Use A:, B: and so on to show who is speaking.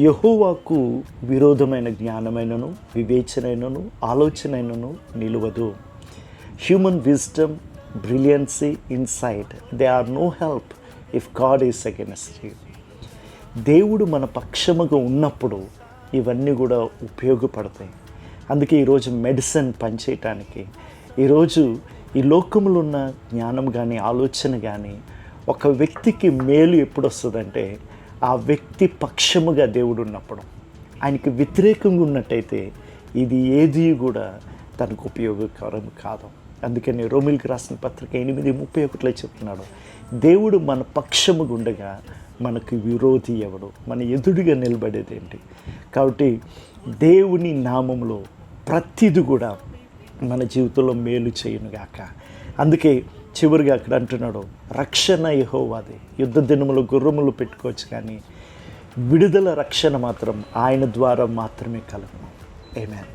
A: యెహోవాకు విరోధమైన జ్ఞానమైనను వివేచనైనను ఆలోచనైనను నిలువదు. Human wisdom, brilliancy, insight, they are no help if God is against you. దేవుడు మన పక్షముగా ఉన్నప్పుడు ఇవన్నీ కూడా ఉపయోగపడతాయి. అందుకే ఈరోజు మెడిసిన్ పనిచేయటానికి, ఈరోజు ఈ లోకములో ఉన్న జ్ఞానం కానీ ఆలోచన కానీ ఒక వ్యక్తికి మేలు ఎప్పుడు వస్తుందంటే ఆ వ్యక్తి పక్షముగా దేవుడు ఉన్నప్పుడు. ఆయనకి వ్యతిరేకంగా ఉన్నట్టయితే ఇది ఏది కూడా తనకు ఉపయోగకరం కాదు. అందుకని రోమిలికి రాసిన పత్రిక 8:31 చెప్తున్నాడు, దేవుడు మన పక్షముగా ఉండగా మనకు విరోధి ఎవడు, మన ఎదురుగా నిలబడేది ఏంటి? కాబట్టి దేవుని నామంలో ప్రతిది కూడా మన జీవితంలో మేలు చేయునుగాక. అందుకే చివరిగా అక్కడ అంటున్నాడు, రక్షణ యెహోవాది. యుద్ధ దినములు గుర్రములు పెట్టుకోవచ్చు, కానీ విడుదల రక్షణ మాత్రం ఆయన ద్వారా మాత్రమే కలుగును. ఆమేన్.